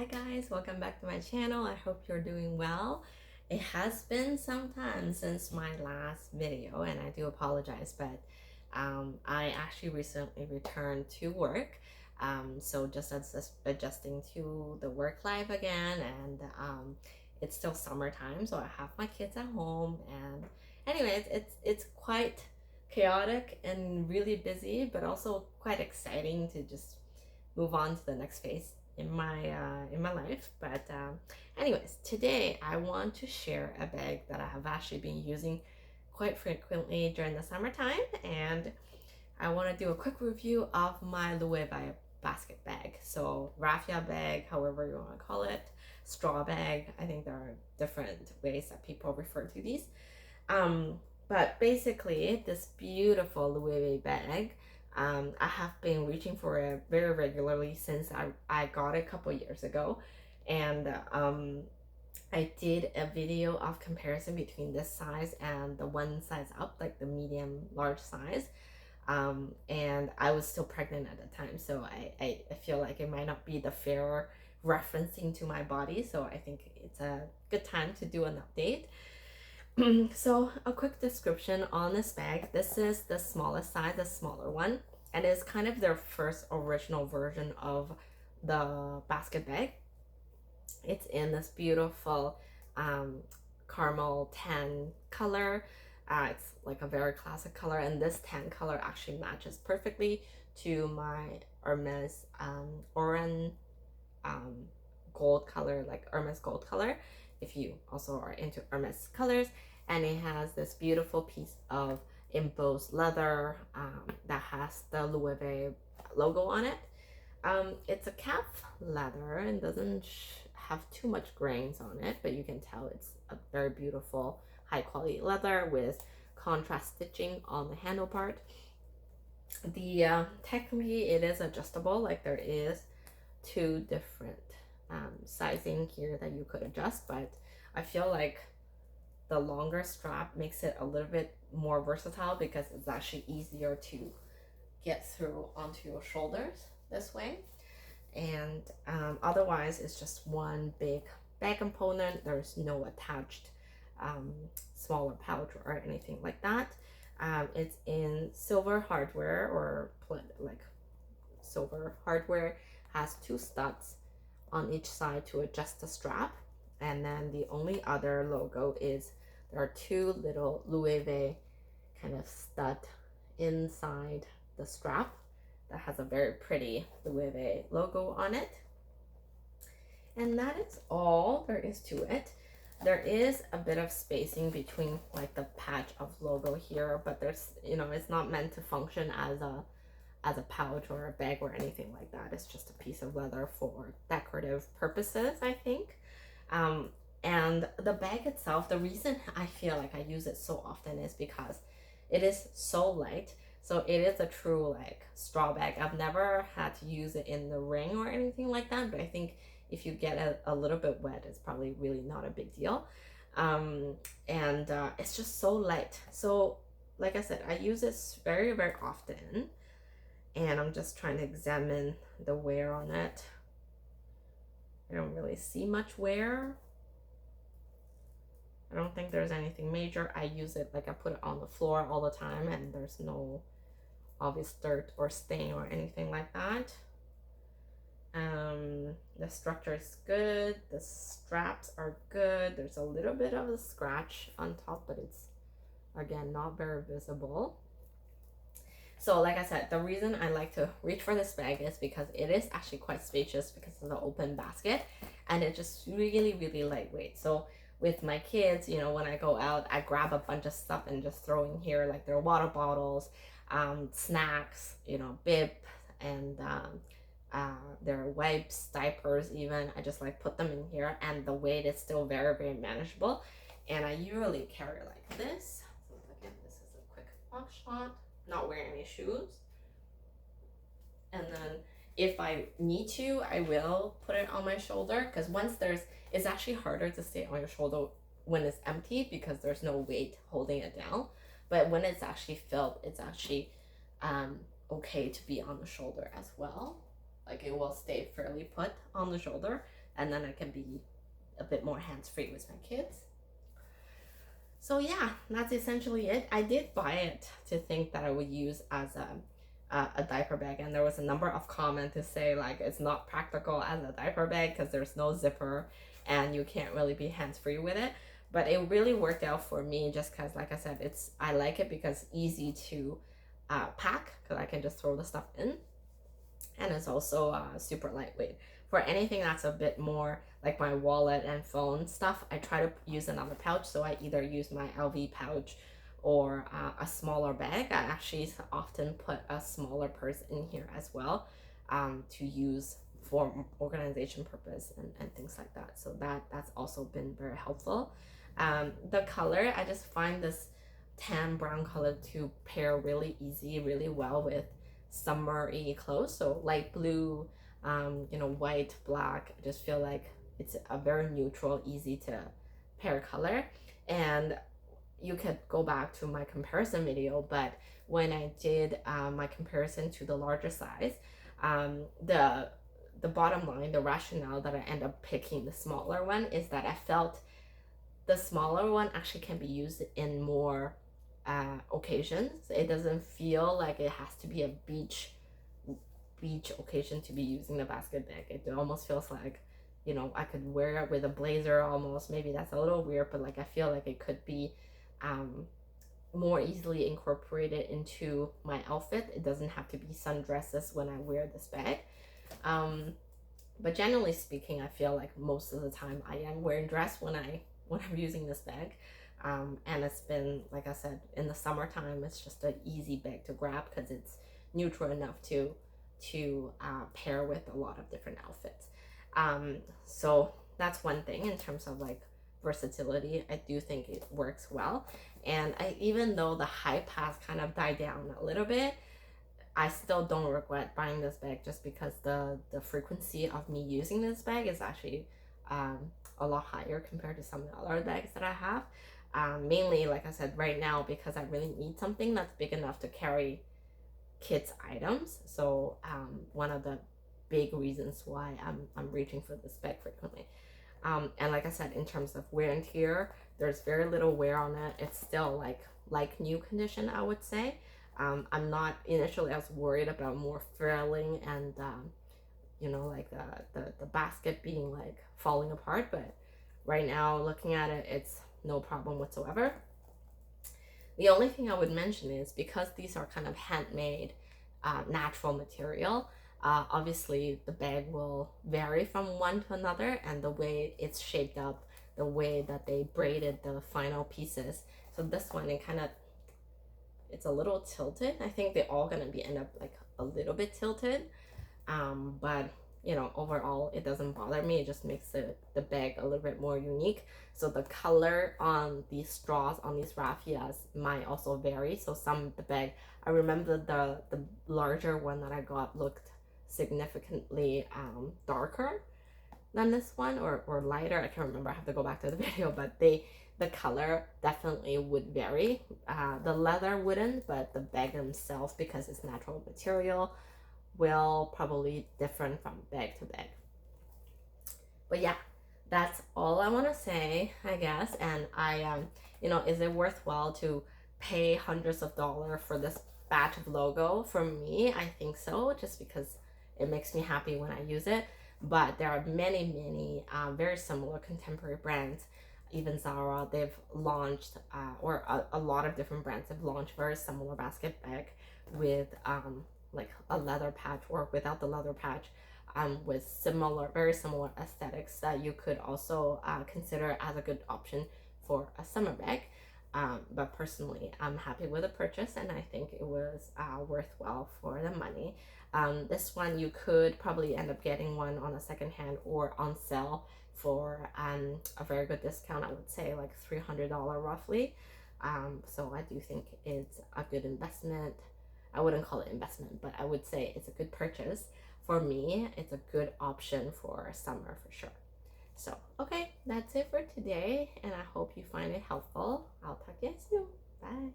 Hi guys, welcome back to my channel. I hope you're doing well. It has been some time since my last video and I do apologize, but I actually recently returned to work. So just adjusting to the work life again, and it's still summertime, so I have my kids at home, and anyways, it's quite chaotic and really busy, but also quite exciting to just move on to the next phase in my life. But anyways, today I want to share a bag that I have actually been using quite frequently during the summertime, and I want to do a quick review of my Loewe basket bag. So raffia bag, however you want to call it, straw bag. I think there are different ways that people refer to these. Um, but basically, this beautiful Loewe bag, I have been reaching for it very regularly since I got it a couple years ago. And I did a video of comparison between this size and the one size up, like the medium large size. And I was still pregnant at the time, so I feel like it might not be the fair referencing to my body. So I think it's a good time to do an update. So a quick description on this bag. This is the smallest size, the smaller one, and it's kind of their first original version of the basket bag. It's in this beautiful caramel tan color. It's like a very classic color, and this tan color actually matches perfectly to my Hermes orange gold color, like Hermes gold color, if you also are into Hermes colors. And it has this beautiful piece of embossed leather that has the Loewe logo on it. It's a calf leather and doesn't have too much grains on it, but you can tell it's a very beautiful high quality leather with contrast stitching on the handle part. The technically it is adjustable, like there is two different sizing here that you could adjust, but I feel like the longer strap makes it a little bit more versatile because it's actually easier to get through onto your shoulders this way. And otherwise it's just one big bag component. There's no attached smaller pouch or anything like that. It's in silver hardware, or like silver hardware, has two studs on each side to adjust the strap. And then the only other logo is there are two little Loewe kind of stud inside the strap that has a very pretty Loewe logo on it. And that is all there is to it. There is a bit of spacing between like the patch of logo here, but there's, it's not meant to function as a pouch or a bag or anything like that. It's just a piece of leather for decorative purposes, I think. And the bag itself, the reason I feel like I use it so often is because it is so light. So it is a true like straw bag. I've never had to use it in the ring or anything like that, but I think if you get a little bit wet, it's probably really not a big deal. And it's just so light. So like I said, I use this very, very often, and I'm just trying to examine the wear on it. I don't really see much wear. I don't think there's anything major. I use it, like I put it on the floor all the time, and there's no obvious dirt or stain or anything like that. The structure is good. The straps are good. There's a little bit of a scratch on top, but it's, again, not very visible. So like I said, the reason I like to reach for this bag is because it is actually quite spacious because of the open basket, and it's just really, really lightweight. So with my kids, when I go out, I grab a bunch of stuff and just throw in here, like their water bottles, snacks, bib, and their wipes, diapers even. I just like put them in here, and the weight is still very, very manageable. And I usually carry like this. So again, this is a quick box shot. Not wearing any shoes. And then if I need to, I will put it on my shoulder, because once it's actually harder to stay on your shoulder when it's empty because there's no weight holding it down. But when it's actually filled, it's actually okay to be on the shoulder as well. Like it will stay fairly put on the shoulder and then I can be a bit more hands-free with my kids. So yeah, that's essentially it. I did buy it to think that I would use as a diaper bag, and there was a number of comments to say like it's not practical as a diaper bag because there's no zipper and you can't really be hands-free with it. But it really worked out for me just because, like I said, I like it because it's easy to pack because I can just throw the stuff in, and it's also super lightweight. For anything that's a bit more like my wallet and phone stuff, I try to use another pouch. So I either use my LV pouch or a smaller bag. I actually often put a smaller purse in here as well, to use for organization purpose and things like that. So that's also been very helpful. The color, I just find this tan brown color to pair really easy, really well with summery clothes. So light blue, white, black. I just feel like it's a very neutral, easy to pair color. And you could go back to my comparison video, but when I did my comparison to the larger size, the bottom line, the rationale that I end up picking the smaller one is that I felt the smaller one actually can be used in more occasions. It doesn't feel like it has to be a beach occasion to be using the basket bag. It almost feels like, I could wear it with a blazer almost. Maybe that's a little weird, but like I feel like it could be more easily incorporated into my outfit. It doesn't have to be sundresses when I wear this bag. But generally speaking, I feel like most of the time I am wearing dress when I'm using this bag. And it's been, like I said, in the summertime, it's just an easy bag to grab because it's neutral enough to pair with a lot of different outfits. So that's one thing in terms of like versatility. I do think it works well. And even though the hype has kind of died down a little bit, I still don't regret buying this bag just because the frequency of me using this bag is actually a lot higher compared to some of the other bags that I have. Mainly, like I said, right now because I really need something that's big enough to carry kids items. So one of the big reasons why I'm reaching for this bag frequently. And like I said, in terms of wear and tear, there's very little wear on it. It's still like new condition, I would say. I'm not initially as worried about more frilling and like the basket being like falling apart, but right now looking at it, it's no problem whatsoever. The only thing I would mention is because these are kind of handmade, natural material, obviously the bag will vary from one to another, and the way it's shaped up, the way that they braided the final pieces. So this one, it's a little tilted. I think they're all gonna end up like a little bit tilted, but overall it doesn't bother me. It just makes the bag a little bit more unique. So the color on these straws on these raffias might also vary. So the bag, I remember the larger one that I got looked significantly darker than this one, or lighter. I can't remember. I have to go back to the video, but the color definitely would vary. The leather wouldn't, but the bag themselves, because it's natural material, will probably different from bag to bag. But yeah, that's all I want to say, I guess. And is it worthwhile to pay hundreds of dollars for this batch of logo? For me, I think so, just because it makes me happy when I use it. But there are many very similar contemporary brands. Even Zara, they've launched, or a lot of different brands have launched very similar basket bag with like a leather patch or without the leather patch, with very similar aesthetics that you could also consider as a good option for a summer bag. But personally, I'm happy with the purchase, and I think it was worthwhile for the money. This one, you could probably end up getting one on a second hand or on sale for a very good discount. I would say like $300 roughly. So I do think it's a good investment. I wouldn't call it investment, but I would say it's a good purchase. For me, it's a good option for summer for sure. So, okay, that's it for today, and I hope you find it helpful. I'll talk to you soon. Bye.